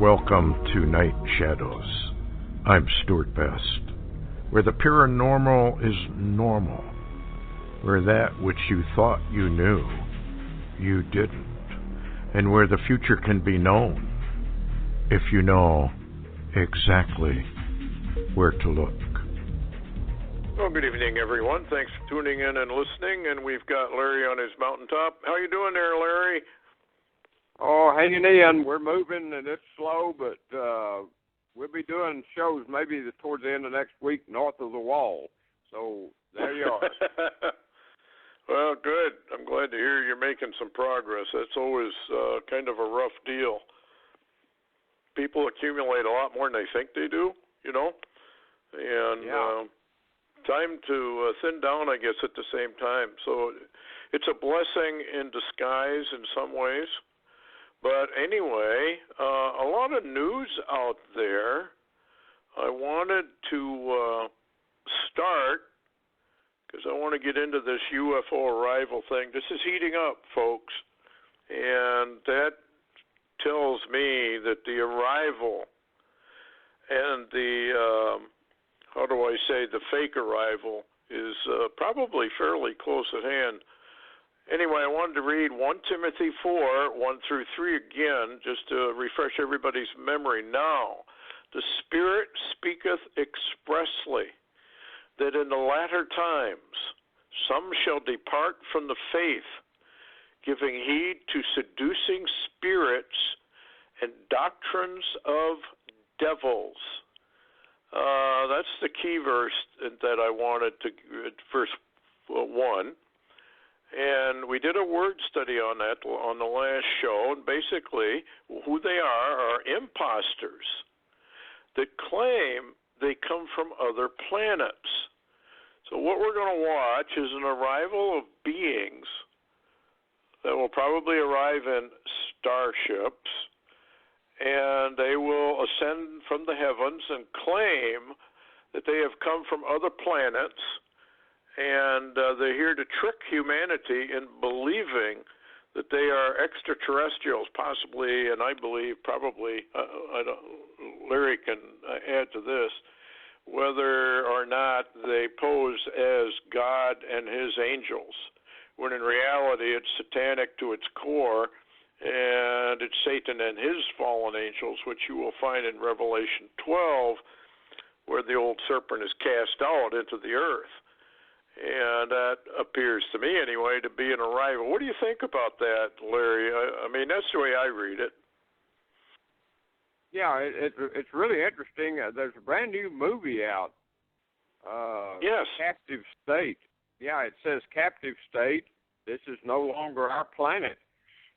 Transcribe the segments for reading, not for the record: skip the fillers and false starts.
Welcome to Night Shadows. I'm Stewart Best, where the paranormal is normal, where that which you thought you knew, you didn't, and where the future can be known if you know exactly where to look. Well, good evening, everyone. Thanks for tuning in and listening, and we've got Larry on his mountaintop. How you doing there, Larry? Oh, hanging in. We're moving, and it's slow, but we'll be doing shows maybe towards the end of next week north of the wall. So there you are. Well, good. I'm glad to hear you're making some progress. That's always kind of a rough deal. People accumulate a lot more than they think they do, you know, and time to thin down, I guess, at the same time. So it's a blessing in disguise in some ways. But anyway, a lot of news out there. I wanted to start, because I want to get into this UFO arrival thing. This is heating up, folks, and that tells me that the arrival and the, the fake arrival is probably fairly close at hand. Anyway, I wanted to read 1 Timothy 4, 1 through 3 again, just to refresh everybody's memory. Now, the Spirit speaketh expressly that in the latter times some shall depart from the faith, giving heed to seducing spirits and doctrines of devils. That's the key verse that I wanted to, verse 1. And we did a word study on that on the last show, and basically who they are imposters that claim they come from other planets. So what we're going to watch is an arrival of beings that will probably arrive in starships, and they will ascend from the heavens and claim that they have come from other planets, and they're here to trick humanity in believing that they are extraterrestrials, possibly, and I believe probably, Larry can add to this, whether or not they pose as God and his angels, when in reality it's satanic to its core, and it's Satan and his fallen angels, which you will find in Revelation 12, where the old serpent is cast out into the earth. And that appears to me, anyway, to be an arrival. What do you think about that, Larry? I mean, that's the way I read it. Yeah, it's really interesting. There's a brand new movie out. Yes. Captive State. Yeah, it says Captive State. This is no longer our planet.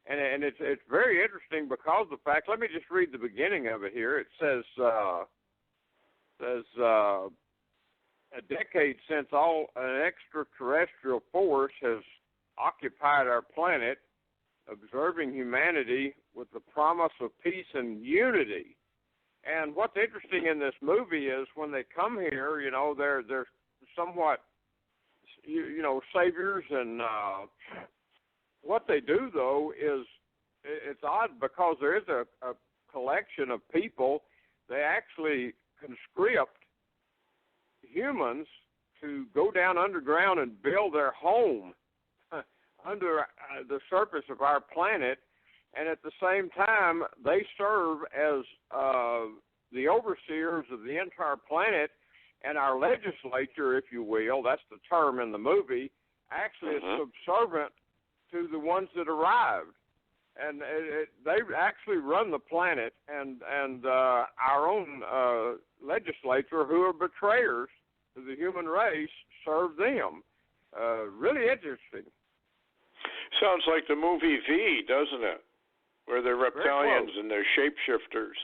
And it's very interesting because of the fact, let me just read the beginning of it here. It says a decade since an extraterrestrial force has occupied our planet, observing humanity with the promise of peace and unity. And what's interesting in this movie is when they come here, you know, they're somewhat, you know, saviors. And what they do, though, is it's odd because there is a collection of people. They actually conscript humans to go down underground and build their home under the surface of our planet, and at the same time they serve as the overseers of the entire planet, and our legislature, if you will, that's the term in the movie, actually is subservient to the ones that arrived. And they actually run the planet, and our own legislature, who are betrayers to the human race, serve them. Really interesting. Sounds like the movie V, doesn't it? Where they're reptilians and they're shapeshifters,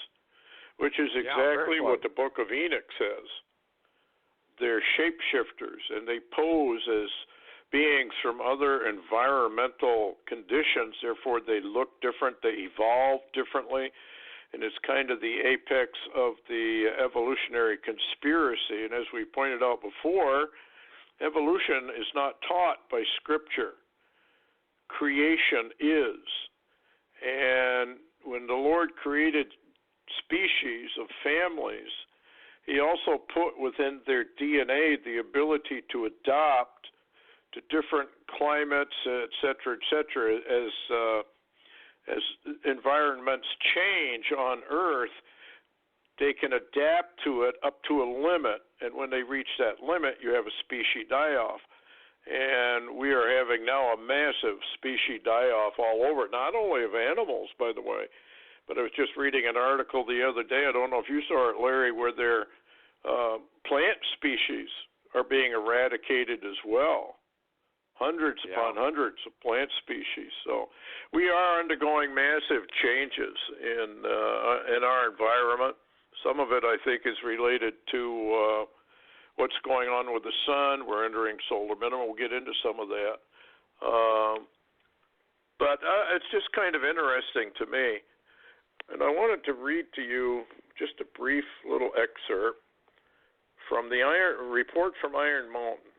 which is exactly what the Book of Enoch says. They're shapeshifters, and they pose as beings from other environmental conditions. Therefore, they look different, they evolve differently, and it's kind of the apex of the evolutionary conspiracy. And as we pointed out before, evolution is not taught by Scripture. Creation is. And when the Lord created species, of families, he also put within their DNA the ability to adapt to different climates, et cetera, as environments change on Earth. They can adapt to it up to a limit, and when they reach that limit, you have a species die-off. And we are having now a massive species die-off all over, not only of animals, by the way, but I was just reading an article the other day, I don't know if you saw it, Larry, where their plant species are being eradicated as well. Hundreds upon hundreds of plant species. So we are undergoing massive changes in our environment. Some of it, I think, is related to what's going on with the sun. We're entering solar minimum. We'll get into some of that. But it's just kind of interesting to me. And I wanted to read to you just a brief little excerpt from the report from Iron Mountain,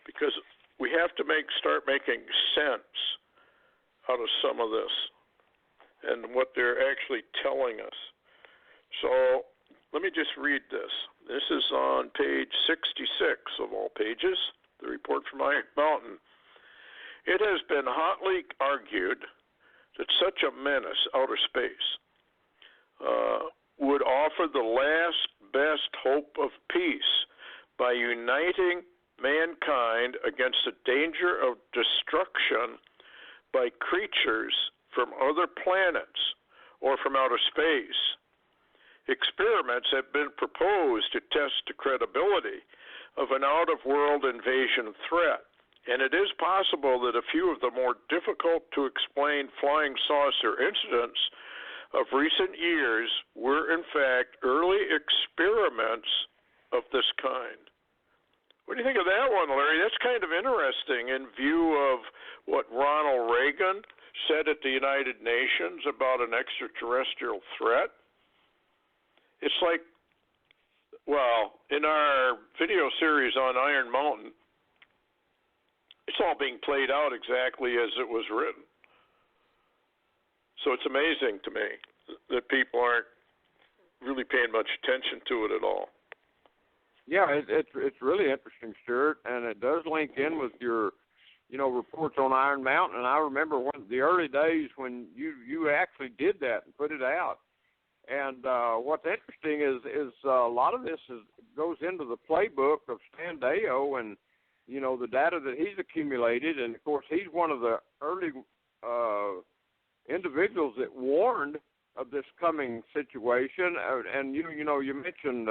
because we have to start making sense out of some of this and what they're actually telling us. So let me just read this. This is on page 66 of all pages, the report from Iron Mountain. It has been hotly argued that such a menace, outer space, would offer the last best hope of peace by uniting mankind against the danger of destruction by creatures from other planets or from outer space. Experiments have been proposed to test the credibility of an out-of-world invasion threat, and it is possible that a few of the more difficult-to-explain flying saucer incidents of recent years were, in fact, early experiments of this kind. What do you think of that one, Larry? That's kind of interesting in view of what Ronald Reagan said at the United Nations about an extraterrestrial threat. It's like, well, in our video series on Iron Mountain, it's all being played out exactly as it was written. So it's amazing to me that people aren't really paying much attention to it at all. Yeah, it's really interesting, Stewart, and it does link in with your, reports on Iron Mountain. And I remember the early days when you actually did that and put it out. And what's interesting is a lot of this goes into the playbook of Stan Deyo and, the data that he's accumulated. And, of course, he's one of the early individuals that warned of this coming situation. And, you mentioned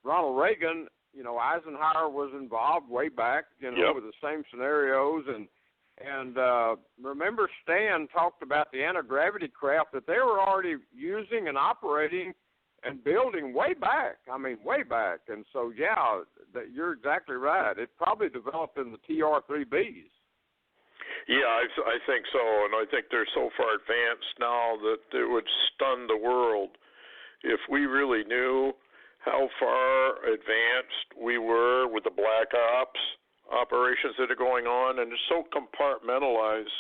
Ronald Reagan. Eisenhower was involved way back, with the same scenarios. And remember, Stan talked about the anti-gravity craft that they were already using and operating and building way back. Way back. And so, you're exactly right. It probably developed in the TR-3Bs. Yeah, I think so. And I think they're so far advanced now that it would stun the world if we really knew how far advanced we were with the black ops operations that are going on, and it's so compartmentalized.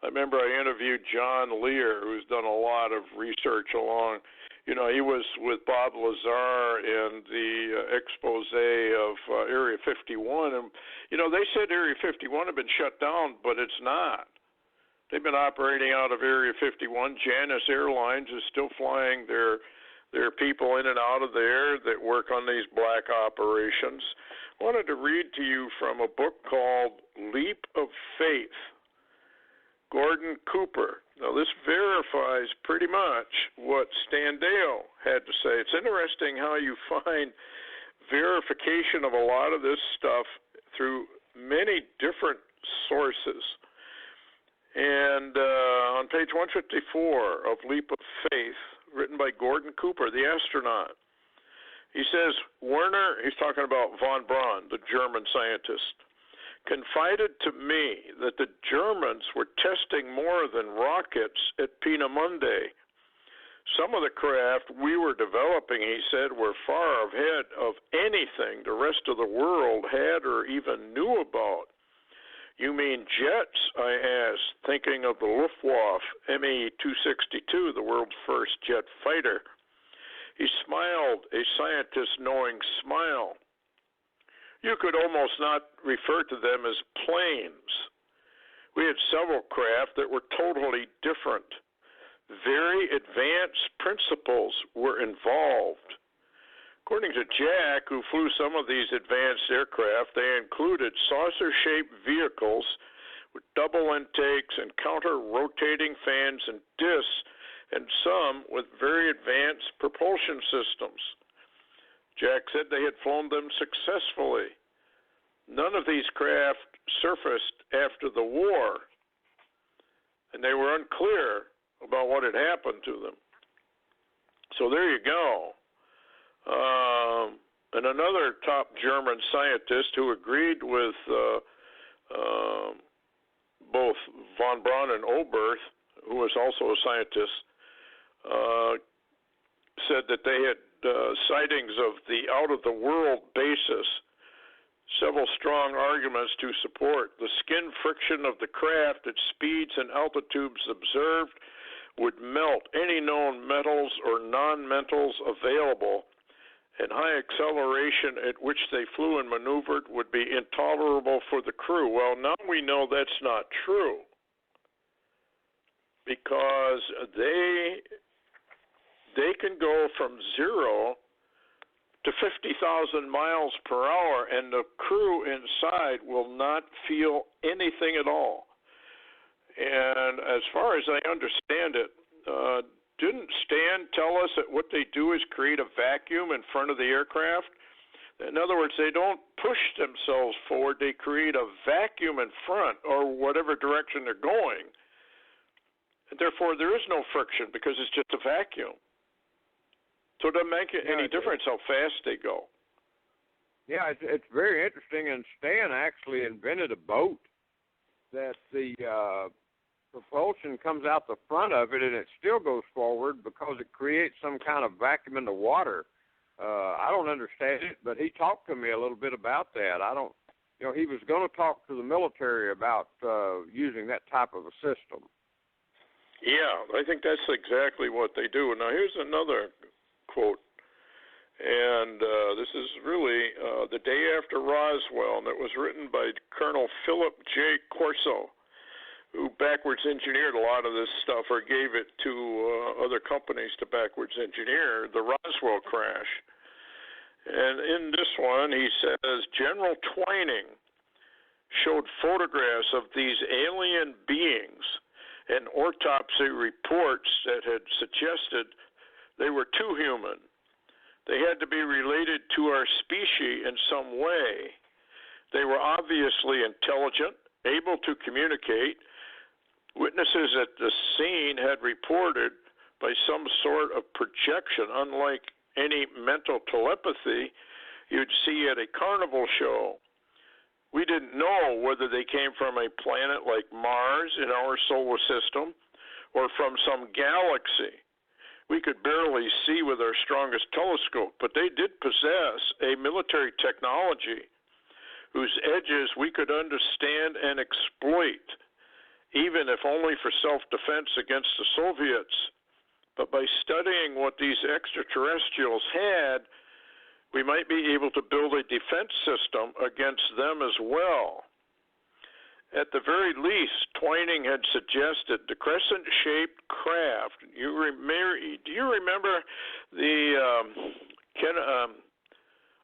I remember I interviewed John Lear, who's done a lot of research along. He was with Bob Lazar in the expose of Area 51, and they said Area 51 had been shut down, but it's not. They've been operating out of Area 51. Janus Airlines is still flying their people in and out of there that work on these black operations. I wanted to read to you from a book called Leap of Faith, Gordon Cooper. Now, this verifies pretty much what Stan Deyo had to say. It's interesting how you find verification of a lot of this stuff through many different sources. And on page 154 of Leap of Faith, written by Gordon Cooper, the astronaut, he says, Werner, he's talking about von Braun, the German scientist, confided to me that the Germans were testing more than rockets at Peenemünde. Some of the craft we were developing, he said, were far ahead of anything the rest of the world had or even knew about. You mean jets? I asked, thinking of the Luftwaffe Me-262, the world's first jet fighter. He smiled, a scientist-knowing smile. You could almost not refer to them as planes. We had several craft that were totally different. Very advanced principles were involved. According to Jack, who flew some of these advanced aircraft, they included saucer-shaped vehicles with double intakes and counter-rotating fans and discs, and some with very advanced propulsion systems. Jack said they had flown them successfully. None of these craft surfaced after the war, and they were unclear about what had happened to them. So there you go. And another top German scientist who agreed with both von Braun and Oberth, who was also a scientist, said that they had sightings of the out-of-the-world basis. Several strong arguments to support. The skin friction of the craft at speeds and altitudes observed would melt any known metals or non-metals available, and high acceleration at which they flew and maneuvered would be intolerable for the crew. Well, now we know that's not true, because they can go from 0 to 50,000 miles per hour, and the crew inside will not feel anything at all. And as far as I understand it, didn't Stan tell us that what they do is create a vacuum in front of the aircraft? In other words, they don't push themselves forward, they create a vacuum in front, or whatever direction they're going. And therefore, there is no friction because it's just a vacuum. So it doesn't make any difference how fast they go. Yeah, it's very interesting, and Stan actually invented a boat that the propulsion comes out the front of it, and it still goes forward because it creates some kind of vacuum in the water. I don't understand it, but he talked to me a little bit about that. He was going to talk to the military about using that type of a system. Yeah, I think that's exactly what they do. Now, here's another quote, and this is really the day after Roswell, and it was written by Colonel Philip J. Corso, who backwards engineered a lot of this stuff or gave it to other companies to backwards engineer the Roswell crash. And in this one, he says, General Twining showed photographs of these alien beings and autopsy reports that had suggested they were too human. They had to be related to our species in some way. They were obviously intelligent, able to communicate. Witnesses at the scene had reported by some sort of projection, unlike any mental telepathy you'd see at a carnival show. We didn't know whether they came from a planet like Mars in our solar system or from some galaxy. We could barely see with our strongest telescope, but they did possess a military technology whose edges we could understand and exploit, even if only for self-defense against the Soviets. But by studying what these extraterrestrials had, we might be able to build a defense system against them as well. At the very least, Twining had suggested the crescent-shaped craft. Do you remember the Kenneth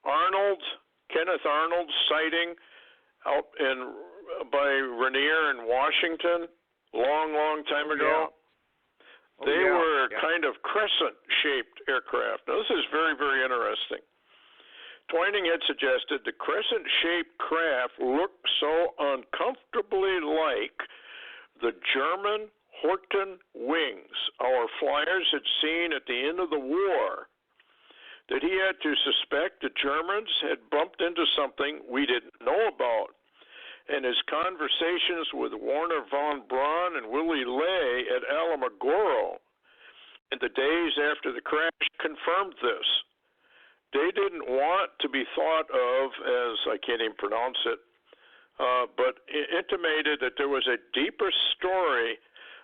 Arnold sighting out by Rainier in Washington, long time ago? Yeah. They were kind of crescent-shaped aircraft. Now, this is very, very interesting. Twining had suggested the crescent-shaped craft looked so uncomfortably like the German Horten wings our flyers had seen at the end of the war that he had to suspect the Germans had bumped into something we didn't know about. And his conversations with Warner von Braun and Willie Ley at Alamogordo in the days after the crash confirmed this. They didn't want to be thought of as, I can't even pronounce it, but intimated that there was a deeper story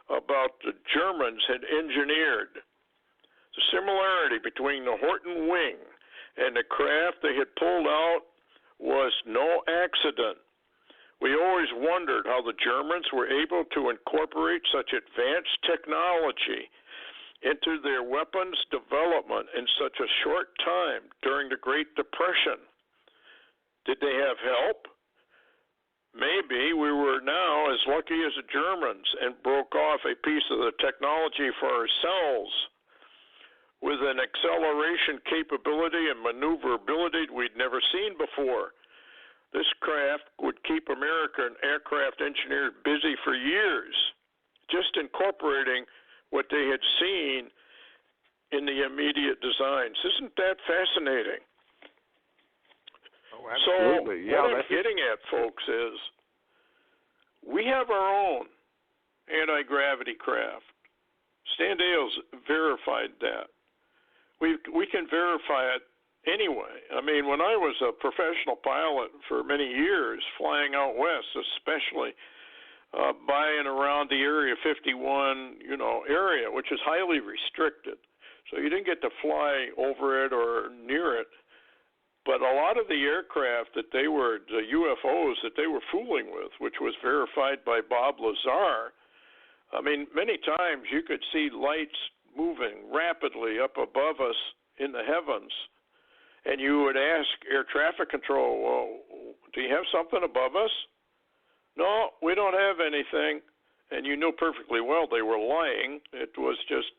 about the Germans had engineered. The similarity between the Horton wing and the craft they had pulled out was no accident. We always wondered how the Germans were able to incorporate such advanced technology into their weapons development in such a short time during the Great Depression. Did they have help? Maybe we were now as lucky as the Germans and broke off a piece of the technology for ourselves with an acceleration capability and maneuverability we'd never seen before. This craft would keep American aircraft engineers busy for years, just incorporating what they had seen in the immediate designs. Isn't that fascinating? Oh, absolutely. So what I'm getting at, folks, is we have our own anti-gravity craft. Stan Deyo's verified that. We can verify it anyway. I mean, when I was a professional pilot for many years, flying out west, especially by and around the Area 51, area, which is highly restricted, so you didn't get to fly over it or near it. But a lot of the aircraft the UFOs that they were fooling with, which was verified by Bob Lazar, I mean, many times you could see lights moving rapidly up above us in the heavens, and you would ask air traffic control, well, do you have something above us? No, we don't have anything. And you knew perfectly well they were lying. It was just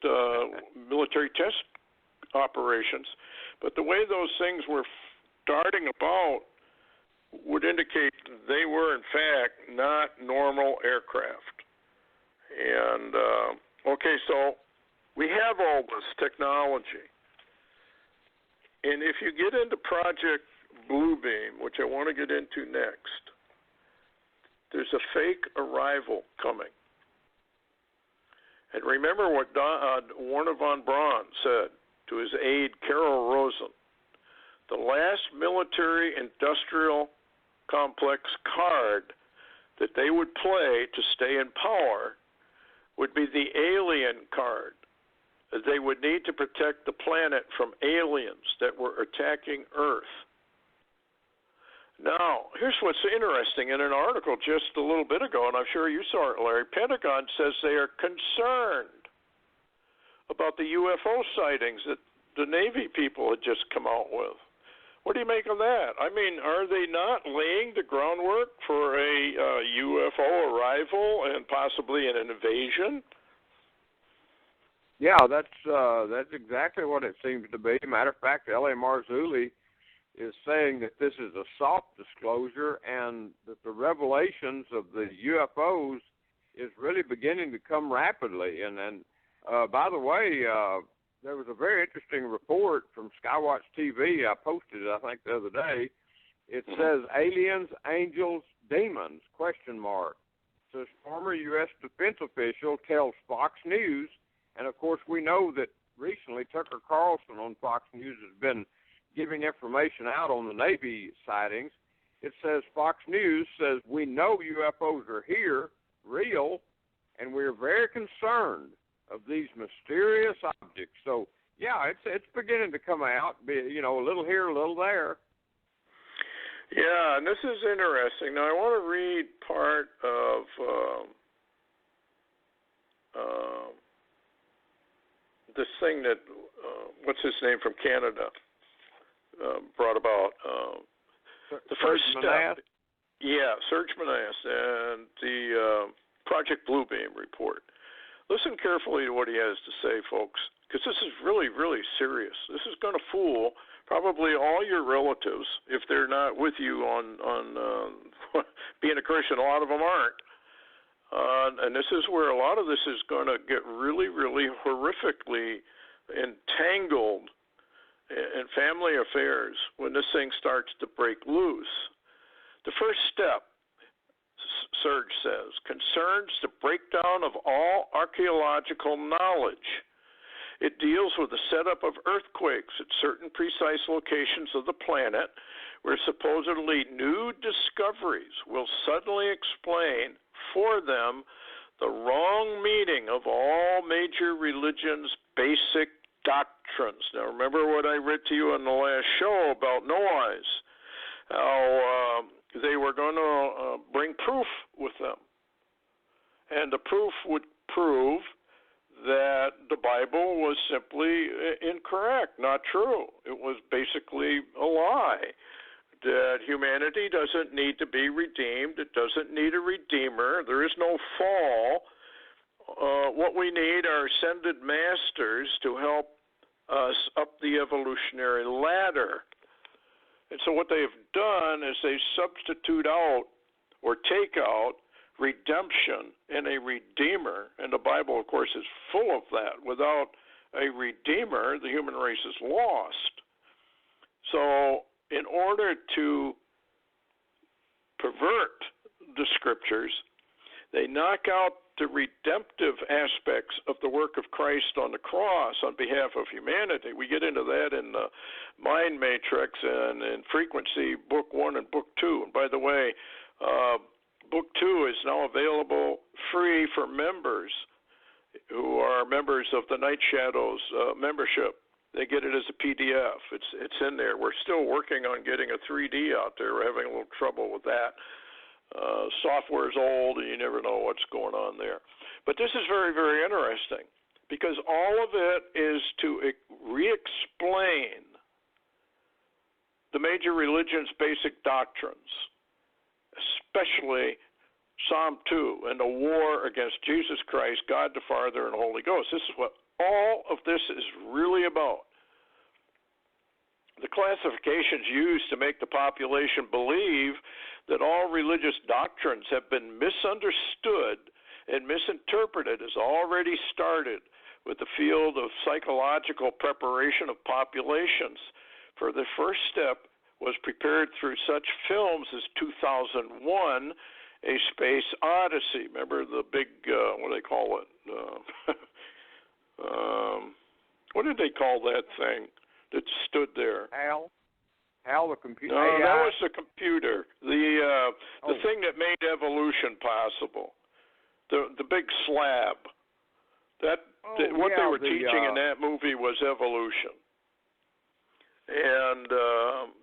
military test operations. But the way those things were darting about would indicate they were, in fact, not normal aircraft. And, so we have all this technology. And if you get into Project Bluebeam, which I want to get into next, there's a fake arrival coming. And remember what Warner von Braun said to his aide, Carol Rosen. The last military-industrial complex card that they would play to stay in power would be the alien card. They would need to protect the planet from aliens that were attacking Earth. Now, here's what's interesting. In an article just a little bit ago, and I'm sure you saw it, Larry, Pentagon says they are concerned about the UFO sightings that the Navy people had just come out with. What do you make of that? I mean, are they not laying the groundwork for a UFO arrival and possibly an invasion? Yeah, that's exactly what it seems to be. Matter of fact, L.A. Marzulli is saying that this is a soft disclosure and that the revelations of the UFOs is really beginning to come rapidly. And by the way, there was a very interesting report from Skywatch TV. I posted it, I think, the other day. It says aliens, angels, demons, ? Says former U.S. defense official tells Fox News. And, of course, we know that recently Tucker Carlson on Fox News has been giving information out on the Navy sightings. It says Fox News says, we know UFOs are here, real, and we're very concerned of these mysterious objects. So, yeah, it's beginning to come out, a little here, a little there. Yeah, and this is interesting. Now, I want to read part of this thing that, what's his name from Canada, brought about. The first step. Yeah, Serge Manasse and the Project Bluebeam report. Listen carefully to what he has to say, folks, because this is really, really serious. This is going to fool probably all your relatives if they're not with you on being a Christian. A lot of them aren't. And this is where a lot of this is going to get really, really horrifically entangled in family affairs when this thing starts to break loose. The first step, Serge says, concerns the breakdown of all archaeological knowledge. It deals with the setup of earthquakes at certain precise locations of the planet where supposedly new discoveries will suddenly explain for them the wrong meaning of all major religions' basic doctrines. Now, remember what I read to you on the last show about Noah's, how they were going to bring proof with them. And the proof would prove that the Bible was simply incorrect, not true. It was basically a lie, that humanity doesn't need to be redeemed. It doesn't need a redeemer. There is no fall. What we need are ascended masters to help us up the evolutionary ladder. And so what they've done is they substitute out or take out redemption and a redeemer. And the Bible, of course, is full of that. Without a redeemer, the human race is lost. So in order to pervert the scriptures, they knock out the redemptive aspects of the work of Christ on the cross on behalf of humanity. We get into that in the Mind Matrix and in Frequency, Book 1 and Book 2. And by the way, Book 2 is now available free for members who are members of the Night Shadows membership. They get it as a PDF. It's in there. We're still working on getting a 3D out there. We're having a little trouble with that. Software's old, and you never know what's going on there. But this is very, very interesting because all of it is to re-explain the major religions' basic doctrines, especially Psalm 2 and the war against Jesus Christ, God the Father, and the Holy Ghost. This is what all of this is really about. The classifications used to make the population believe that all religious doctrines have been misunderstood and misinterpreted has already started with the field of psychological preparation of populations. For the first step was prepared through such films as 2001, A Space Odyssey. Remember the big, what do they call it? What did they call that thing that stood there? HAL, the computer. No, that was the computer. The thing that made evolution possible. The big slab. What they were teaching in that movie was evolution. And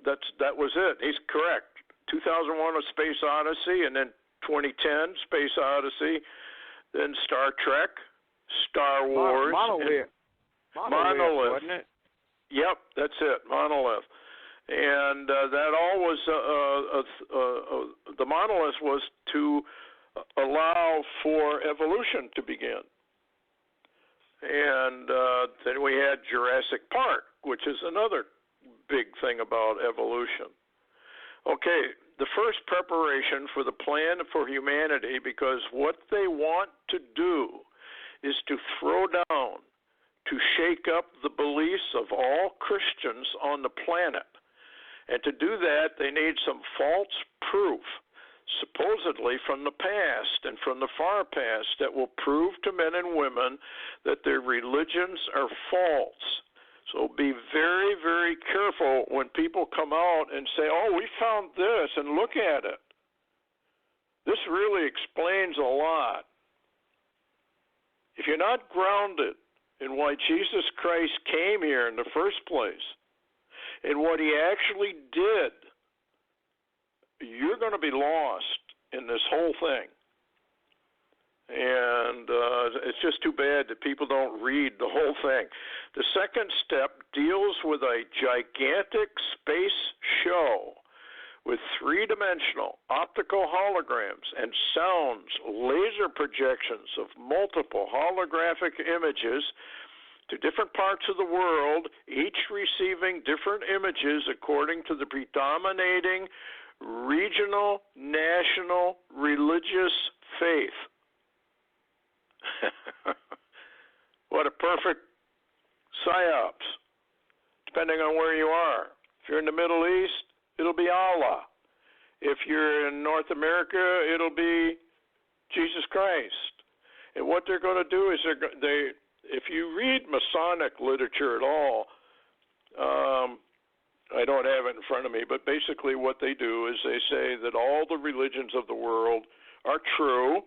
that was it. He's correct. 2001: A Space Odyssey, and then 2010: Space Odyssey, then Star Trek, Star Wars. Monolith, wasn't it? Yep, that's it, Monolith. And that all was, the monolith was to allow for evolution to begin. And then we had Jurassic Park, which is another big thing about evolution. Okay, the first preparation for the plan for humanity, because what they want to do is to throw down, to shake up the beliefs of all Christians on the planet. And to do that, they need some false proof, supposedly from the past and from the far past, that will prove to men and women that their religions are false. So be very, very careful when people come out and say, oh, we found this, and look at it. This really explains a lot. If you're not grounded in why Jesus Christ came here in the first place, and what he actually did, you're going to be lost in this whole thing. And it's just too bad that people don't read the whole thing. The second step deals with a gigantic space show with three-dimensional optical holograms and sounds, laser projections of multiple holographic images to different parts of the world, each receiving different images according to the predominating regional, national, religious faith. What a perfect psyops, depending on where you are. If you're in the Middle East, it'll be Allah. If you're in North America, it'll be Jesus Christ. And what they're going to do is if you read Masonic literature at all, I don't have it in front of me, but basically what they do is they say that all the religions of the world are true.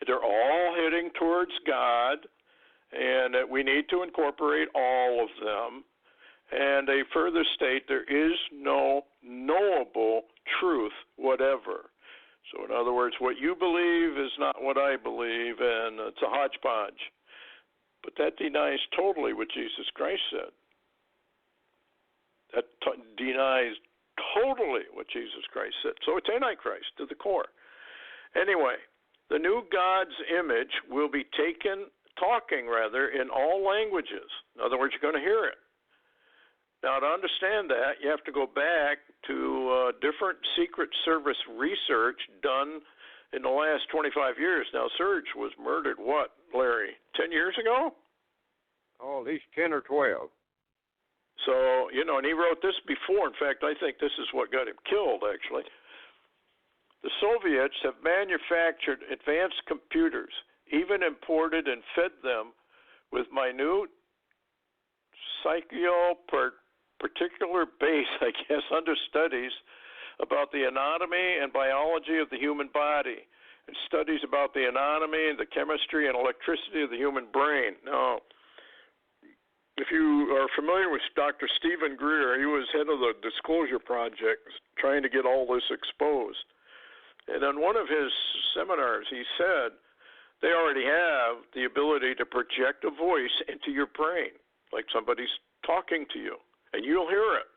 They're all heading towards God, and that we need to incorporate all of them. And they further state there is no knowable truth whatever. So in other words, what you believe is not what I believe, and it's a hodgepodge. But that denies totally what Jesus Christ said. That denies totally what Jesus Christ said. So it's Antichrist to the core. Anyway, the new God's image will be talking in all languages. In other words, you're going to hear it. Now, to understand that, you have to go back to different Secret Service research done in the last 25 years. Now, Serge was murdered, what, Larry, 10 years ago? Oh, at least 10 or 12. So, and he wrote this before. In fact, I think this is what got him killed, actually. The Soviets have manufactured advanced computers, even imported and fed them with minute particular base, I guess, understudies about the anatomy and biology of the human body, and studies about the anatomy and the chemistry and electricity of the human brain. Now, if you are familiar with Dr. Stephen Greer, he was head of the Disclosure Project, trying to get all this exposed. And on one of his seminars, he said they already have the ability to project a voice into your brain, like somebody's talking to you, and you'll hear it.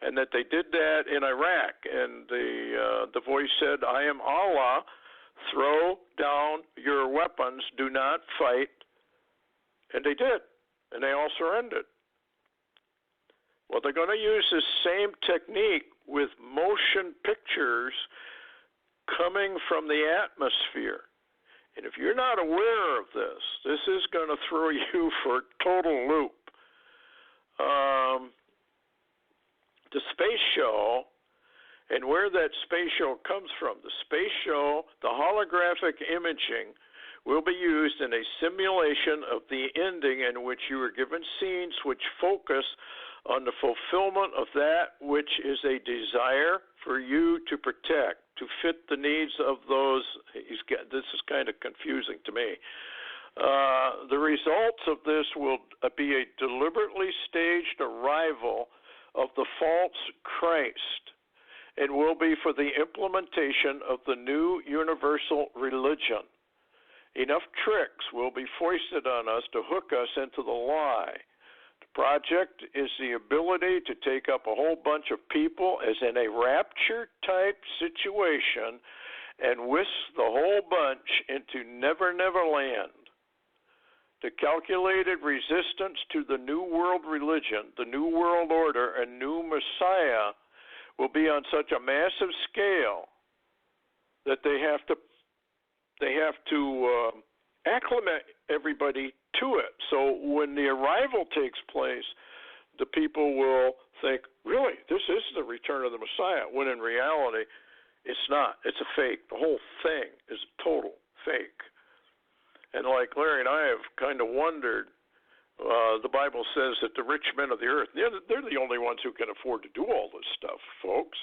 And that they did that in Iraq, and the voice said, "I am Allah, throw down your weapons, do not fight." And they did, and they all surrendered. Well, they're going to use this same technique with motion pictures coming from the atmosphere. And if you're not aware of this, this is going to throw you for a total loop. The space show, and where that space show comes from, the space show, the holographic imaging, will be used in a simulation of the ending in which you are given scenes which focus on the fulfillment of that which is a desire for you to protect, to fit the needs of those. This is kind of confusing to me. The results of this will be a deliberately staged arrival of the false Christ, and will be for the implementation of the new universal religion. Enough tricks will be foisted on us to hook us into the lie. The project is the ability to take up a whole bunch of people as in a rapture-type situation and whisk the whole bunch into Never Never Land. The calculated resistance to the New World religion, the New World Order, and new Messiah will be on such a massive scale that they have to acclimate everybody to it. So when the arrival takes place, the people will think, really, this is the return of the Messiah, when in reality, it's not. It's a fake. The whole thing is a total fake. And like Larry and I have kind of wondered, the Bible says that the rich men of the earth, they're the only ones who can afford to do all this stuff, folks.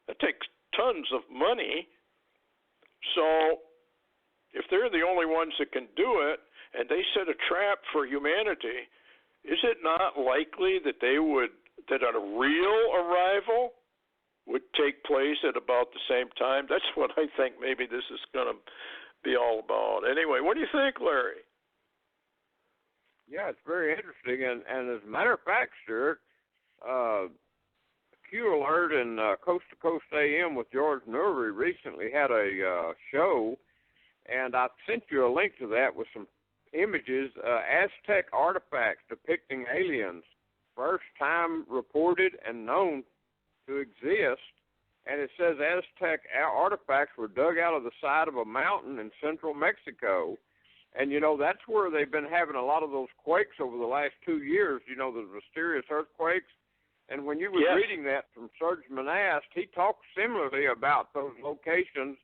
It takes tons of money. So if they're the only ones that can do it, and they set a trap for humanity, is it not likely that that a real arrival would take place at about the same time? That's what I think maybe this is going to be all about. Anyway, what do you think, Larry? Yeah, it's very interesting, and as a matter of fact, Stewart, Q Alert and Coast to Coast AM with George Newry recently had a show, and I sent you a link to that with some images, Aztec artifacts depicting aliens, first time reported and known to exist. And it says Aztec artifacts were dug out of the side of a mountain in central Mexico. And, that's where they've been having a lot of those quakes over the last 2 years, the mysterious earthquakes. And when you were reading that from Serge Monast, he talked similarly about those locations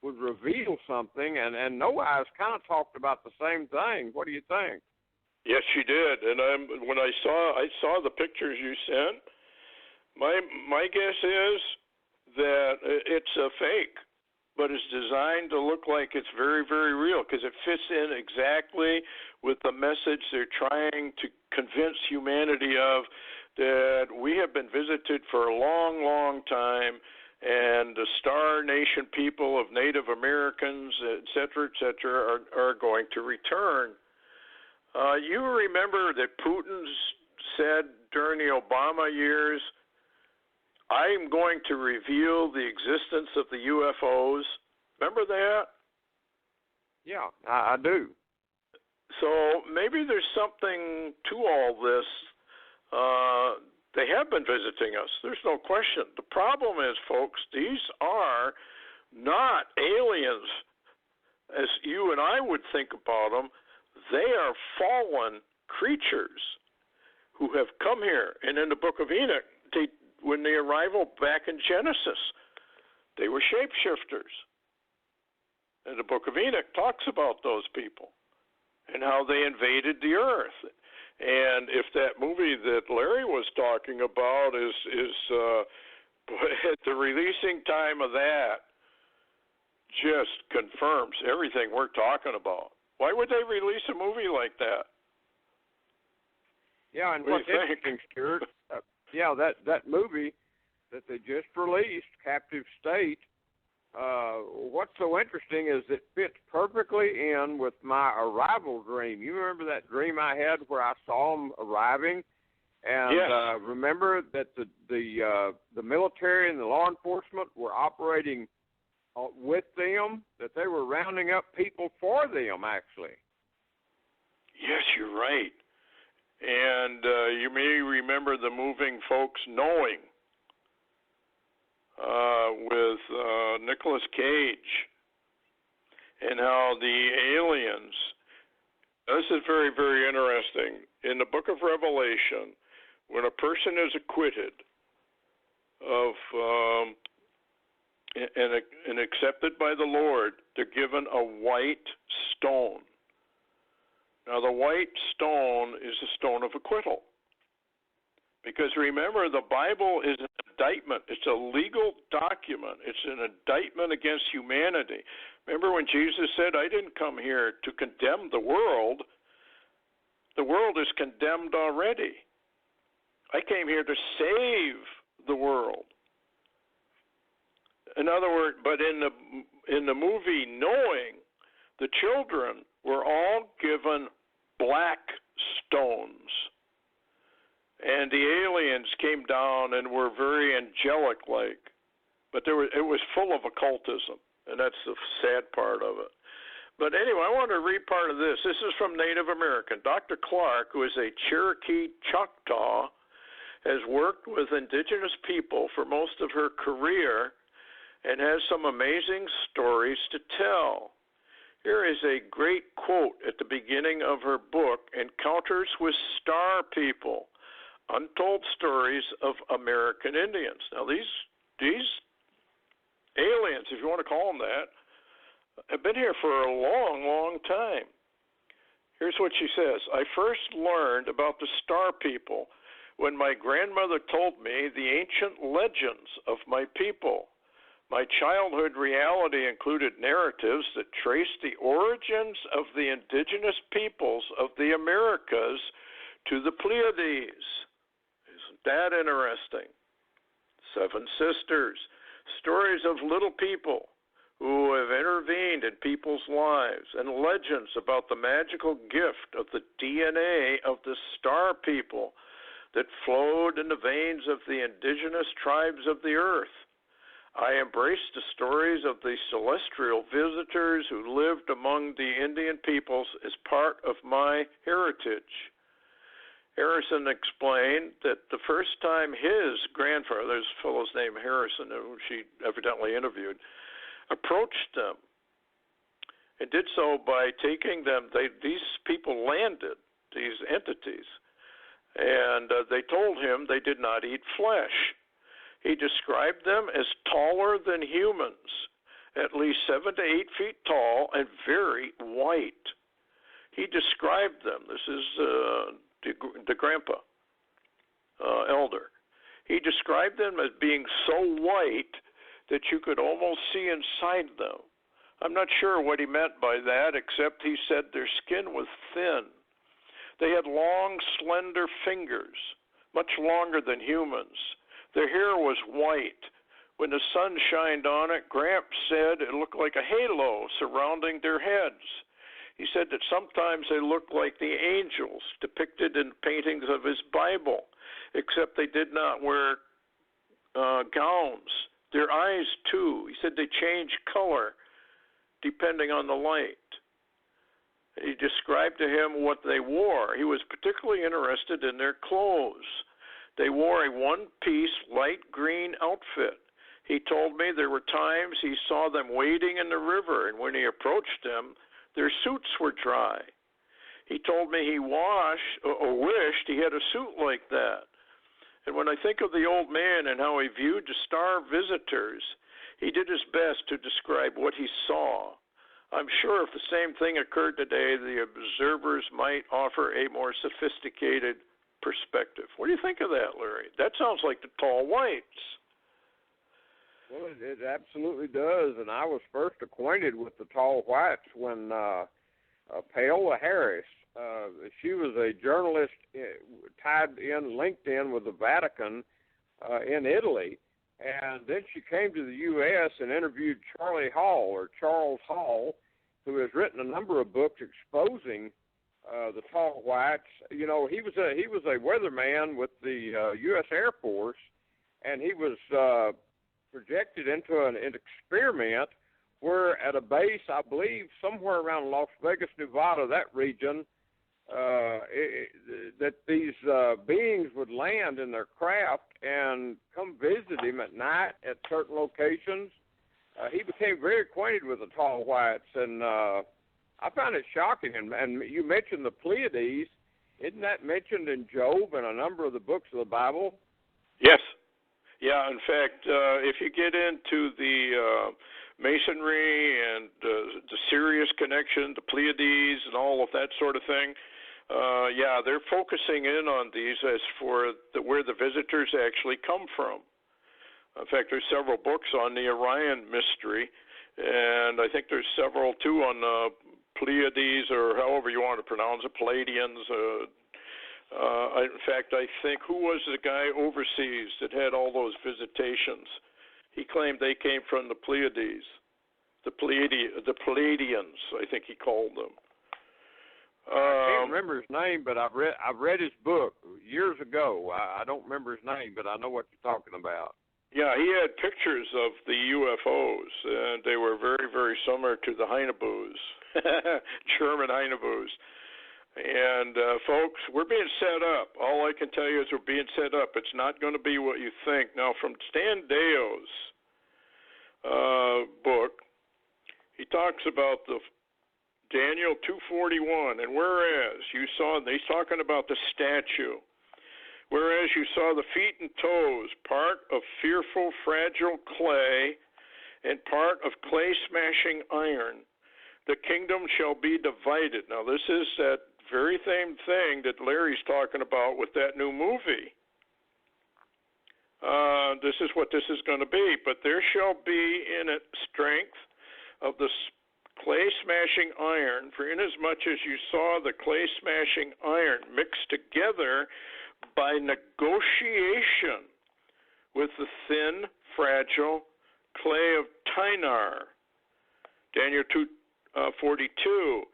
would reveal something. And Noah's kind of talked about the same thing. What do you think? Yes, she did. And when I saw the pictures you sent, my guess is that it's a fake, but it's designed to look like it's very, very real because it fits in exactly with the message they're trying to convince humanity of, that we have been visited for a long, long time, and the Star Nation people of Native Americans, et cetera, are going to return. You remember that Putin said during the Obama years, I'm going to reveal the existence of the UFOs. Remember that? Yeah, I do. So maybe there's something to all this. They have been visiting us. There's no question. The problem is, folks, these are not aliens as you and I would think about them. They are fallen creatures who have come here. And in the book of Enoch, when the arrival back in Genesis, they were shapeshifters. And the book of Enoch talks about those people and how they invaded the earth. And if that movie that Larry was talking about is at the releasing time of that, just confirms everything we're talking about. Why would they release a movie like that? Yeah, and what's interesting, Stewart, that movie that they just released, Captive State, what's so interesting is it fits perfectly in with my arrival dream. You remember that dream I had where I saw them arriving? And yes. Remember that the military and the law enforcement were operating with them, that they were rounding up people for them, actually. Yes, you're right. And you may remember the Moving Folks Knowing with Nicolas Cage, and how the aliens, this is very, very interesting. In the book of Revelation, when a person is acquitted of and accepted by the Lord, they're given a white stone. Now, the white stone is a stone of acquittal. Because remember, the Bible is an indictment. It's a legal document. It's an indictment against humanity. Remember when Jesus said, I didn't come here to condemn the world. The world is condemned already. I came here to save the world. In other words, but in the movie Knowing, the children were all given black stones. And the aliens came down and were very angelic-like. But it was full of occultism, and that's the sad part of it. But anyway, I want to read part of this. This is from Native American. Dr. Clark, who is a Cherokee Choctaw, has worked with indigenous people for most of her career and has some amazing stories to tell. Here is a great quote at the beginning of her book, Encounters with Star People, Untold Stories of American Indians. Now, these aliens, if you want to call them that, have been here for a long, long time. Here's what she says. I first learned about the Star People when my grandmother told me the ancient legends of my people. My childhood reality included narratives that traced the origins of the indigenous peoples of the Americas to the Pleiades. Isn't that interesting? Seven Sisters, stories of little people who have intervened in people's lives, and legends about the magical gift of the DNA of the Star People that flowed in the veins of the indigenous tribes of the earth. I embraced the stories of the celestial visitors who lived among the Indian peoples as part of my heritage. Harrison explained that the first time his grandfather, this fellow's name Harrison, who she evidently interviewed, approached them and did so by taking them, these people landed, these entities, and they told him they did not eat flesh. He described them as taller than humans, at least 7 to 8 feet tall, and very white. He described them. This is the grandpa, elder. He described them as being so white that you could almost see inside them. I'm not sure what he meant by that, except he said their skin was thin. They had long, slender fingers, much longer than humans. Their hair was white. When the sun shined on it, Gramps said it looked like a halo surrounding their heads. He said that sometimes they looked like the angels depicted in paintings of his Bible, except they did not wear gowns. Their eyes, too, he said they changed color depending on the light. He described to him what they wore. He was particularly interested in their clothes. They wore a one-piece light green outfit. He told me there were times he saw them wading in the river, and when he approached them, their suits were dry. He told me he wished he had a suit like that. And when I think of the old man and how he viewed the star visitors, he did his best to describe what he saw. I'm sure if the same thing occurred today, the observers might offer a more sophisticated perspective. What do you think of that, Larry? That sounds like the tall whites. Well, it absolutely does, and I was first acquainted with the tall whites when Paola Harris, she was a journalist linked in with the Vatican in Italy, and then she came to the U.S. and interviewed Charles Hall, who has written a number of books exposing the tall whites. You know, he was a weatherman with the U.S. Air Force, and he was projected into an experiment where at a base, I believe, somewhere around Las Vegas, Nevada, that region, that these beings would land in their craft and come visit him at night at certain locations. He became very acquainted with the tall whites, and I found it shocking. And you mentioned the Pleiades. Isn't that mentioned in Job and a number of the books of the Bible? Yes. Yeah, in fact, if you get into the Masonry and the Sirius connection, the Pleiades and all of that sort of thing, they're focusing in on these as for where the visitors actually come from. In fact, there's several books on the Orion mystery, and I think there's several, too, on Pleiades, or however you want to pronounce it, Palladians. In fact, I think, who was the guy overseas that had all those visitations? He claimed they came from the Pleiades, the Palladians, I think he called them. I can't remember his name, but I've read his book years ago. I don't remember his name, but I know what you're talking about. Yeah, he had pictures of the UFOs, and they were very, very similar to the Heinebus, German Heinebus. And, folks, we're being set up. All I can tell you is we're being set up. It's not going to be what you think. Now, from Stan Deyo's book, he talks about the Daniel 2:41, and whereas you saw, he's talking about the statue, whereas you saw the feet and toes, part of fearful, fragile clay and part of clay-smashing iron, the kingdom shall be divided. Now, this is that very same thing that Larry's talking about with that new movie. This is what this is going to be. But there shall be in it strength of the clay-smashing iron, for inasmuch as you saw the clay-smashing iron mixed together by negotiation with the thin, fragile clay of Tinar. Daniel 2:42.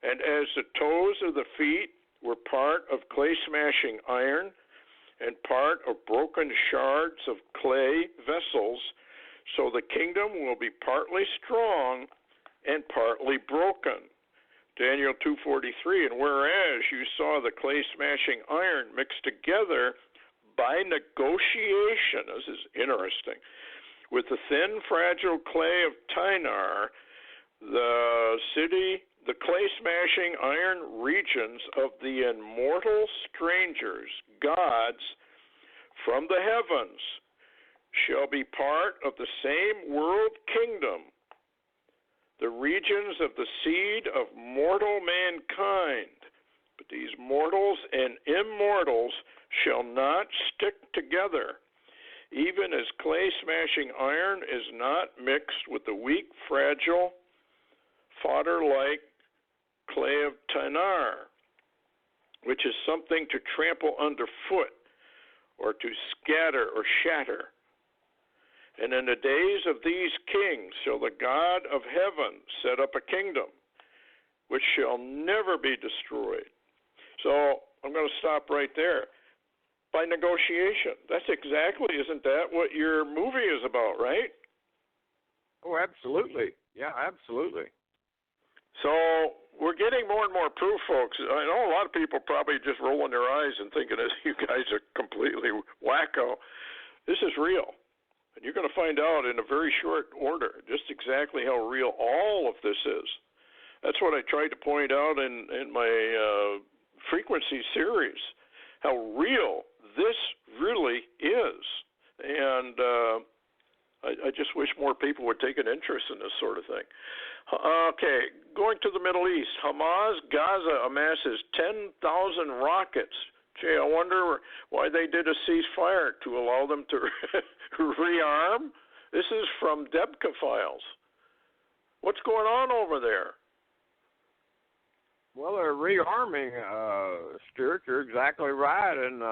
And as the toes of the feet were part of clay-smashing iron and part of broken shards of clay vessels, so the kingdom will be partly strong and partly broken. Daniel 2:43. And whereas you saw the clay-smashing iron mixed together by negotiation, this is interesting, with the thin, fragile clay of Tinar, the clay-smashing iron regions of the immortal strangers, gods, from the heavens, shall be part of the same world kingdom the regions of the seed of mortal mankind. But these mortals and immortals shall not stick together, even as clay-smashing iron is not mixed with the weak, fragile, fodder-like clay of Tinar, which is something to trample underfoot or to scatter or shatter. And in the days of these kings shall the God of heaven set up a kingdom which shall never be destroyed. So I'm going to stop right there. By negotiation. That's exactly, isn't that what your movie is about, right? Oh, absolutely. Yeah, absolutely. So we're getting more and more proof, folks. I know a lot of people probably just rolling their eyes and thinking that you guys are completely wacko. This is real. And you're going to find out in a very short order just exactly how real all of this is. That's what I tried to point out in my frequency series, how real this really is. And I just wish more people would take an interest in this sort of thing. Okay, going to the Middle East. Hamas, Gaza amasses 10,000 rockets. Gee, I wonder why they did a ceasefire, to allow them to rearm. This is from Debka files. What's going on over there? Well, they're rearming, Stewart. You're exactly right. And,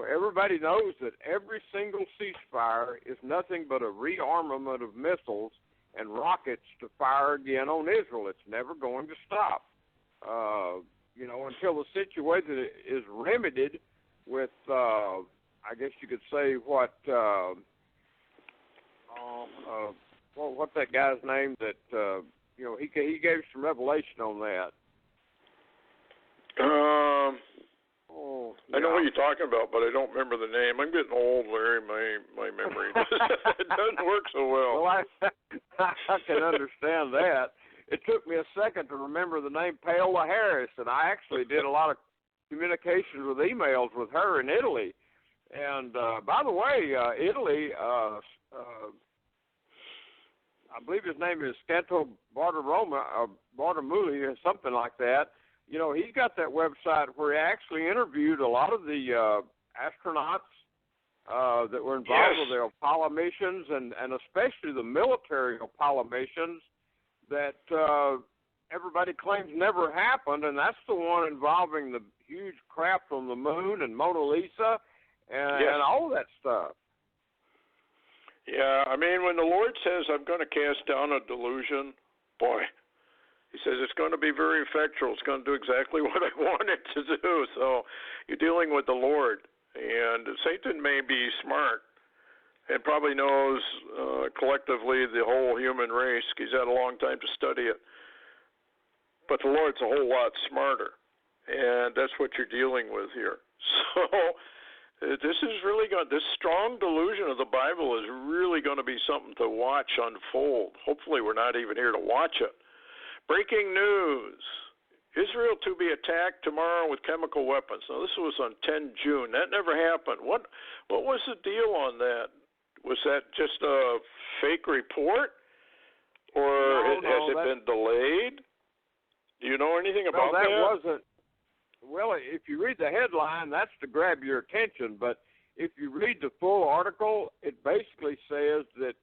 everybody knows that every single ceasefire is nothing but a rearmament of missiles and rockets to fire again on Israel. It's never going to stop, until the situation is remedied with, I guess you could say, what's that guy's name that, he gave some revelation on that. I know what you're talking about, but I don't remember the name. I'm getting old, Larry. My memory it doesn't work so well. Well, I can understand that. It took me a second to remember the name Paola Harris, and I actually did a lot of communications with emails with her in Italy. And by the way, Italy, I believe his name is Scanto Bartamuli or something like that. He's got that website where he actually interviewed a lot of the astronauts that were involved with the Apollo missions, and especially the military Apollo missions that everybody claims never happened, and that's the one involving the huge craft on the moon and Mona Lisa and all of that stuff. Yeah, I mean, when the Lord says, I'm going to cast down a delusion, boy, he says it's going to be very effectual. It's going to do exactly what I want it to do. So you're dealing with the Lord. And Satan may be smart and probably knows collectively the whole human race. He's had a long time to study it. But the Lord's a whole lot smarter. And that's what you're dealing with here. So this is really this strong delusion of the Bible is really going to be something to watch unfold. Hopefully we're not even here to watch it. Breaking news. Israel to be attacked tomorrow with chemical weapons. Now, this was on 10 June. That never happened. What was the deal on that? Was that just a fake report? Or has it been delayed? Do you know anything about that? No, that wasn't. Well, if you read the headline, that's to grab your attention. But if you read the full article, it basically says that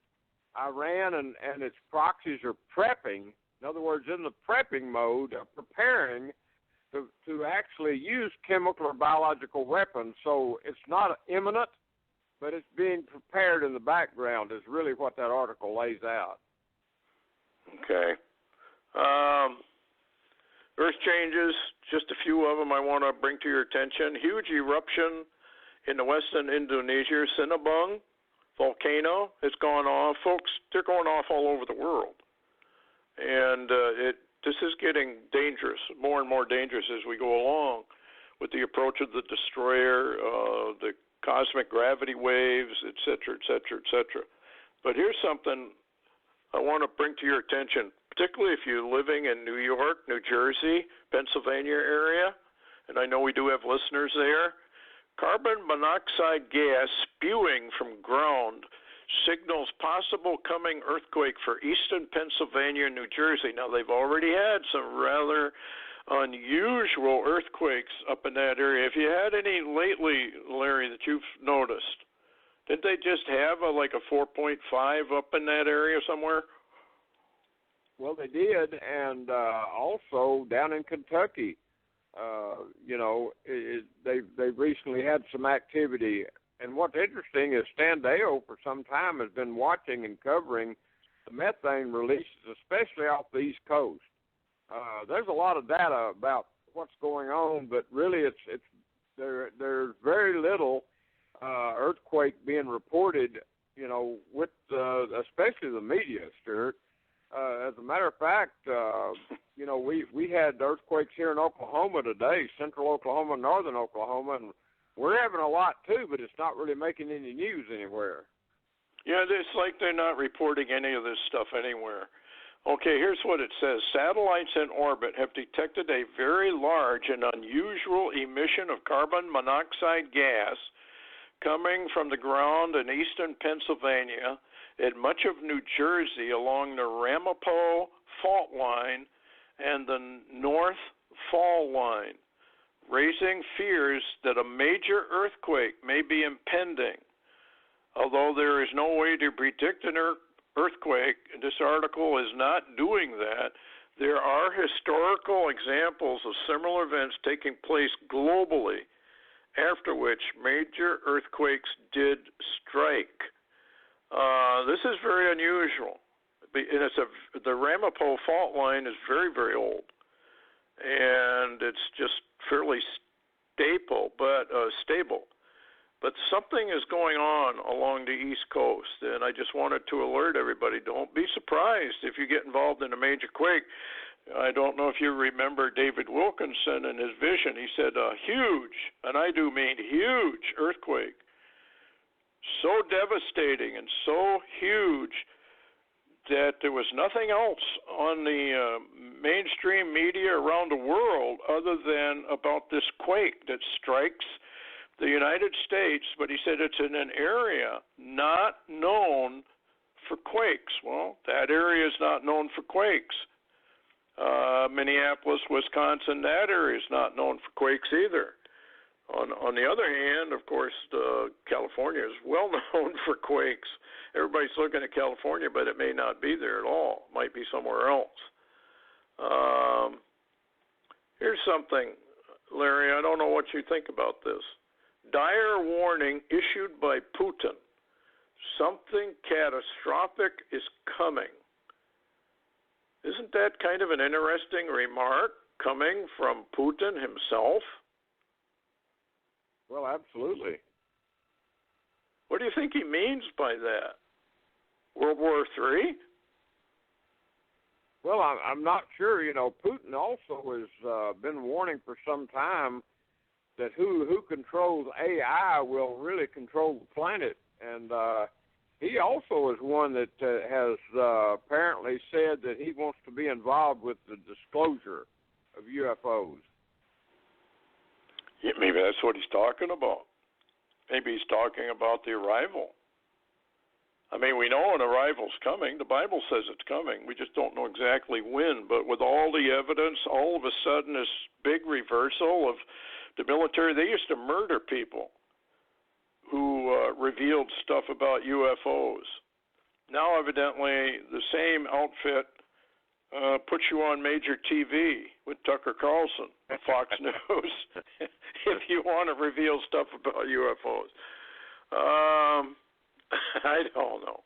Iran and its proxies are prepping. In other words, in the prepping mode, preparing to actually use chemical or biological weapons. So it's not imminent, but it's being prepared in the background is really what that article lays out. Okay. Earth changes, just a few of them I want to bring to your attention. Huge eruption in the western Indonesia, Sinabung volcano has gone off. Folks, they're going off all over the world. And this is getting dangerous, more and more dangerous as we go along with the approach of the destroyer, the cosmic gravity waves, et cetera, et cetera, et cetera. But here's something I want to bring to your attention, particularly if you're living in New York, New Jersey, Pennsylvania area, and I know we do have listeners there. Carbon monoxide gas spewing from ground signals possible coming earthquake for eastern Pennsylvania and New Jersey. Now, they've already had some rather unusual earthquakes up in that area. Have you had any lately, Larry, that you've noticed? Didn't they just have like a 4.5 up in that area somewhere? Well, they did, and also down in Kentucky, they've recently had some activity. And what's interesting is Stan Deyo for some time has been watching and covering the methane releases, especially off the East Coast. There's a lot of data about what's going on, but really there's very little earthquake being reported, with especially the media, Stewart. As a matter of fact, we had earthquakes here in Oklahoma today, central Oklahoma, northern Oklahoma, and we're having a lot too, but it's not really making any news anywhere. Yeah, it's like they're not reporting any of this stuff anywhere. Okay, here's what it says. Satellites in orbit have detected a very large and unusual emission of carbon monoxide gas coming from the ground in eastern Pennsylvania and much of New Jersey along the Ramapo fault line and the North Fall line, raising fears that a major earthquake may be impending. Although there is no way to predict an earthquake, this article is not doing that. There are historical examples of similar events taking place globally, after which major earthquakes did strike. This is very unusual. And the Ramapo fault line is very, very old, and it's just fairly stable. But something is going on along the East Coast, and I just wanted to alert everybody, don't be surprised if you get involved in a major quake. I don't know if you remember David Wilkinson and his vision. He said a huge, and I do mean huge, earthquake, so devastating and so huge that there was nothing else on the mainstream media around the world other than about this quake that strikes the United States, but he said it's in an area not known for quakes. Well, that area is not known for quakes. Minneapolis, Wisconsin, that area is not known for quakes either. On the other hand, of course, California is well known for quakes. Everybody's looking at California, but it may not be there at all. It might be somewhere else. Here's something, Larry, I don't know what you think about this. Dire warning issued by Putin. Something catastrophic is coming. Isn't that kind of an interesting remark coming from Putin himself? Well, absolutely. What do you think he means by that? World War III? Well, I'm not sure. Putin also has been warning for some time that who controls AI will really control the planet. And he also is one that has apparently said that he wants to be involved with the disclosure of UFOs. Yeah, maybe that's what he's talking about. Maybe he's talking about the arrival. I mean, we know an arrival's coming. The Bible says it's coming. We just don't know exactly when. But with all the evidence, all of a sudden this big reversal of the military, they used to murder people who revealed stuff about UFOs. Now, evidently, the same outfit puts you on major TV with Tucker Carlson, Fox News, if you want to reveal stuff about UFOs. I don't know.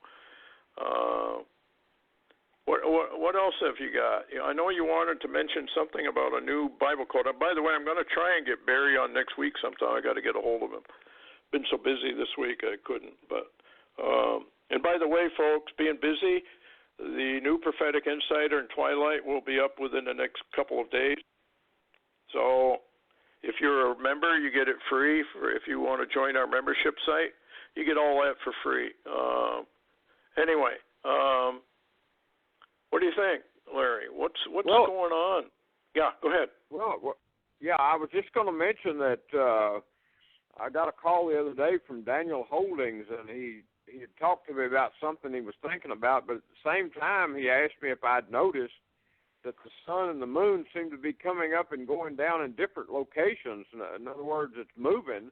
What else have you got? I know you wanted to mention something about a new Bible quote. By the way, I'm going to try and get Barry on next week sometime. I got to get a hold of him. Been so busy this week I couldn't. But and by the way, folks, being busy, the new Prophetic Insider and Twilight will be up within the next couple of days. So if you're a member, you get it free. If you want to join our membership site, you get all that for free. Anyway, what do you think, Larry? What's going on? Yeah, go ahead. Well, yeah, I was just going to mention that I got a call the other day from Daniel Holdings, and he he had talked to me about something he was thinking about, but at the same time he asked me if I'd noticed that the sun and the moon seem to be coming up and going down in different locations. In other words, it's moving.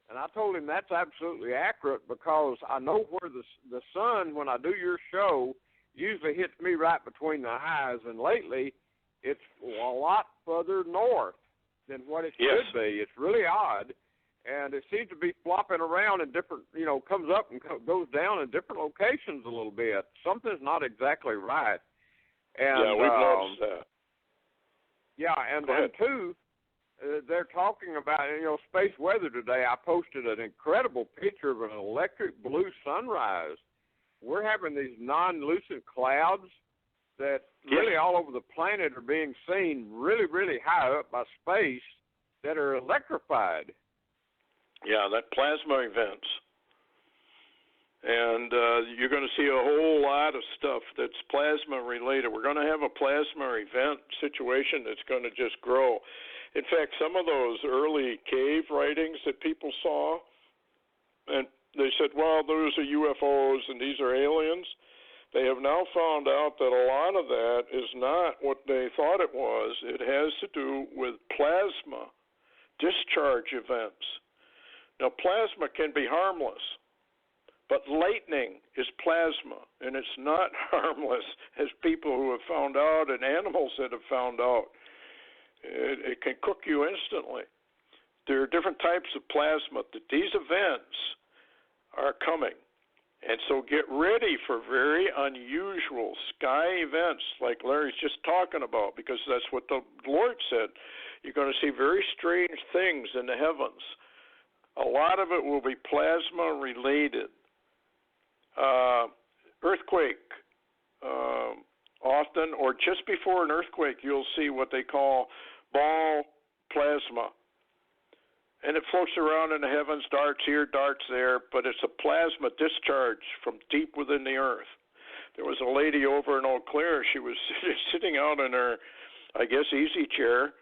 And I told him that's absolutely accurate because I know where the sun, when I do your show, usually hits me right between the eyes. And lately, it's a lot further north than what it should be. It's really odd. And it seems to be flopping around in different, comes up and goes down in different locations a little bit. Something's not exactly right. And, we've noticed that. Yeah, and two, they're talking about, space weather today. I posted an incredible picture of an electric blue sunrise. We're having these non-lucent clouds that really all over the planet are being seen really, really high up by space that are electrified. Yeah, that plasma events. And you're going to see a whole lot of stuff that's plasma related. We're going to have a plasma event situation that's going to just grow. In fact, some of those early cave writings that people saw, and they said, well, those are UFOs and these are aliens. They have now found out that a lot of that is not what they thought it was. It has to do with plasma discharge events. Now, plasma can be harmless, but lightning is plasma, and it's not harmless, as people who have found out and animals that have found out. It can cook you instantly. There are different types of plasma. These events are coming. And so get ready for very unusual sky events like Larry's just talking about, because that's what the Lord said. You're going to see very strange things in the heavens. A lot of it will be plasma related. Earthquake. Often, or just before an earthquake, you'll see what they call ball plasma. And it floats around in the heavens, darts here, darts there, but it's a plasma discharge from deep within the earth. There was a lady over in Eau Claire. She was sitting out in her, I guess, easy chair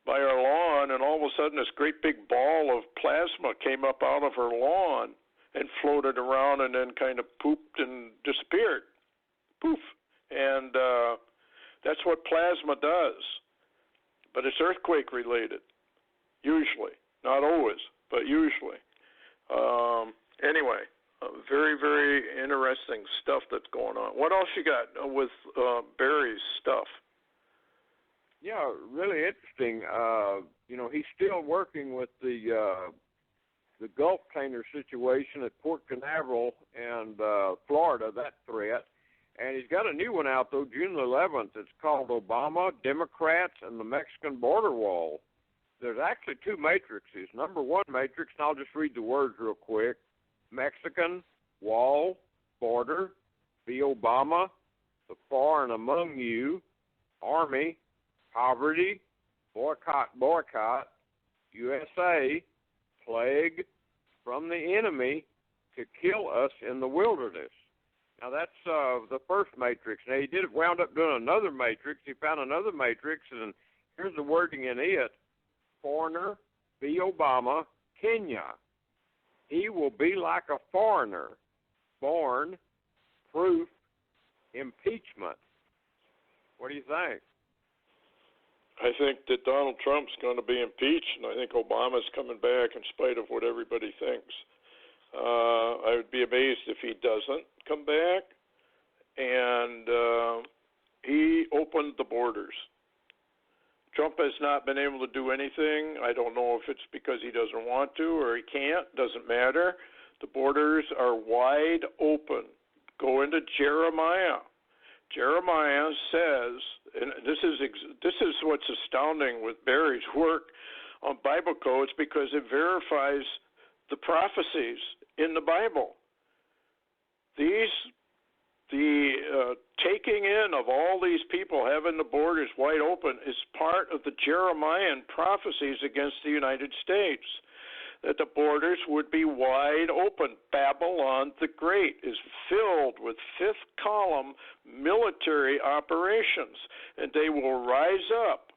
by her lawn, and all of a sudden this great big ball of plasma came up out of her lawn and floated around and then kind of pooped and disappeared. Poof. And that's what plasma does. But it's earthquake related, usually. Not always, but usually. Anyway, very, very interesting stuff that's going on. What else you got with Barry's stuff? Yeah, really interesting. He's still working with the Gulf container situation at Port Canaveral and Florida, that threat. And he's got a new one out, though, June 11th. It's called Obama, Democrats, and the Mexican Border Wall. There's actually two matrices. Number one matrix, and I'll just read the words real quick. Mexican, wall, border, be Obama, the foreign among you, army, poverty, boycott, USA, plague, from the enemy to kill us in the wilderness. Now, that's the first matrix. Now, he wound up doing another matrix. He found another matrix, and here's the wording in it. Foreigner, be Obama, Kenya. He will be like a foreigner, born, proof, impeachment. What do you think? I think that Donald Trump's going to be impeached, and I think Obama's coming back in spite of what everybody thinks. I would be amazed if he doesn't come back. And he opened the borders. Trump has not been able to do anything. I don't know if it's because he doesn't want to or he can't. Doesn't matter. The borders are wide open. Go into Jeremiah. Jeremiah says, and this is what's astounding with Barry's work on Bible codes, because it verifies the prophecies in the Bible. The taking in of all these people, having the borders wide open, is part of the Jeremiah prophecies against the United States, that the borders would be wide open. Babylon the Great is filled with fifth column military operations, and they will rise up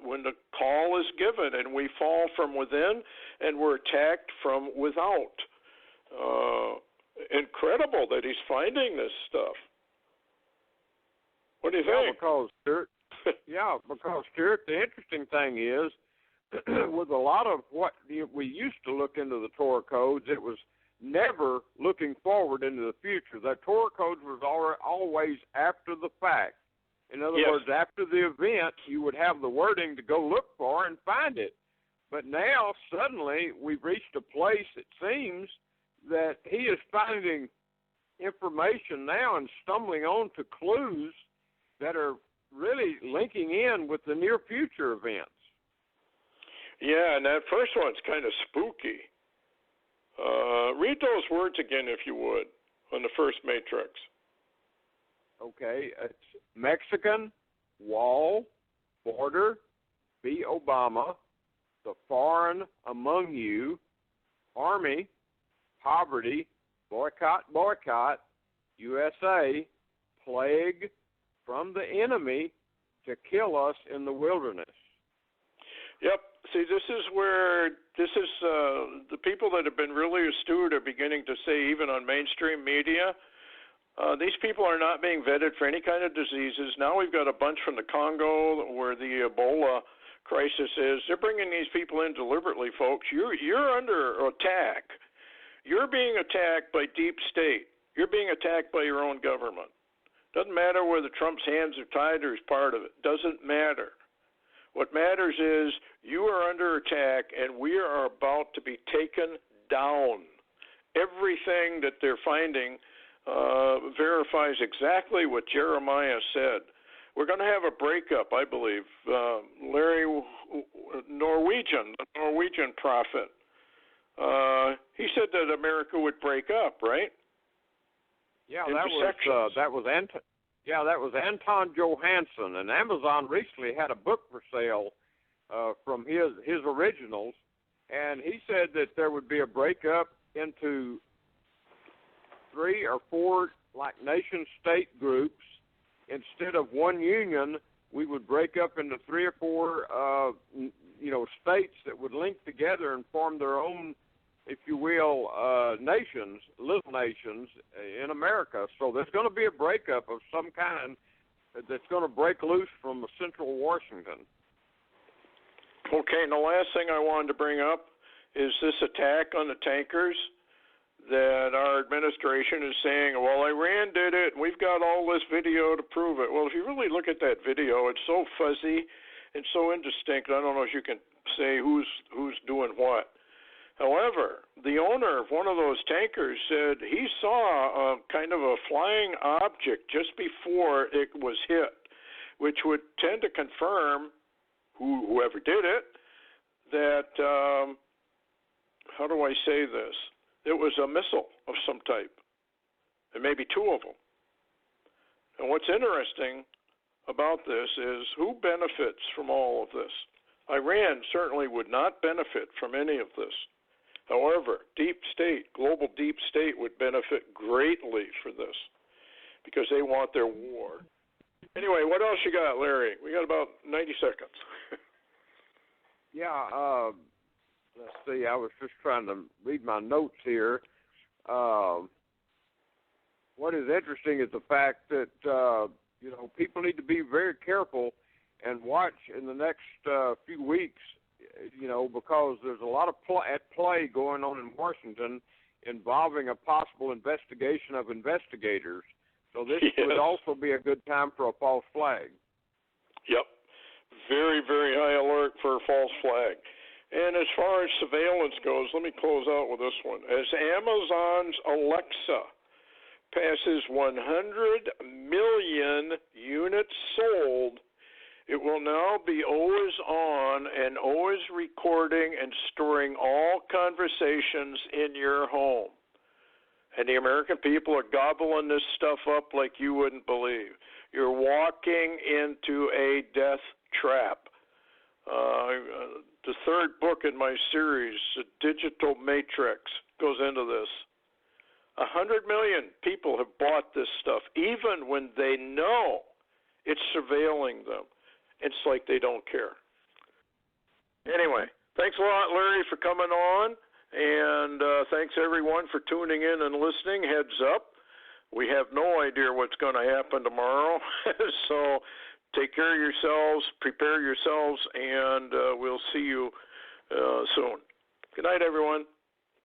when the call is given, and we fall from within, and we're attacked from without. incredible that he's finding this stuff. What do you think? Because Stewart, because Stewart, the interesting thing is, with a lot of what we used to look into the Torah codes, it was never looking forward into the future. The Torah codes was always after the fact. In other words, after the event, you would have the wording to go look for and find it. But now, suddenly, we've reached a place, it seems, that he is finding information now and stumbling on to clues that are really linking in with the near future events. Yeah, and that first one's kind of spooky. Read those words again, if you would, on the first matrix. Okay, it's Mexican, wall, border, be Obama, the foreign among you, army, poverty, boycott, USA, plague from the enemy to kill us in the wilderness. Yep. See, this is the people that have been really astute are beginning to say, even on mainstream media, these people are not being vetted for any kind of diseases. Now we've got a bunch from the Congo where the Ebola crisis is. They're bringing these people in deliberately, folks. You're under attack. You're being attacked by deep state. You're being attacked by your own government. Doesn't matter whether Trump's hands are tied or he's part of it. Doesn't matter. What matters is you are under attack, and we are about to be taken down. Everything that they're finding verifies exactly what Jeremiah said. We're going to have a breakup, I believe. Larry, the Norwegian prophet, he said that America would break up, right? Yeah, that was Anton Johansson, and Amazon recently had a book for sale from his originals, and he said that there would be a breakup into 3 or 4 like nation-state groups. Instead of one union, we would break up into 3 or 4 states that would link together and form their own, if you will, nations, little nations in America. So there's going to be a breakup of some kind that's going to break loose from central Washington. Okay, and the last thing I wanted to bring up is this attack on the tankers that our administration is saying, well, Iran did it, and we've got all this video to prove it. Well, if you really look at that video, it's so fuzzy and so indistinct, I don't know if you can say who's doing what. However, the owner of one of those tankers said he saw a kind of a flying object just before it was hit, which would tend to confirm whoever did it, that, how do I say this? It was a missile of some type, and maybe 2 of them. And what's interesting about this is who benefits from all of this? Iran certainly would not benefit from any of this. However, deep state, global deep state would benefit greatly for this because they want their war. Anyway, what else you got, Larry? We got about 90 seconds. Yeah, let's see. I was just trying to read my notes here. What is interesting is the fact that, people need to be very careful and watch in the next few weeks, because there's a lot of play going on in Washington involving a possible investigation of investigators. So this would also be a good time for a false flag. Yep. Very, very high alert for a false flag. And as far as surveillance goes, let me close out with this one. As Amazon's Alexa passes 100 million units sold, it will now be always on and always recording and storing all conversations in your home. And the American people are gobbling this stuff up like you wouldn't believe. You're walking into a death trap. The third book in my series, The Digital Matrix, goes into this. 100 million people have bought this stuff, even when they know it's surveilling them. It's like they don't care. Anyway, thanks a lot, Larry, for coming on. And thanks, everyone, for tuning in and listening. Heads up, we have no idea what's going to happen tomorrow. So take care of yourselves, prepare yourselves, and we'll see you soon. Good night, everyone.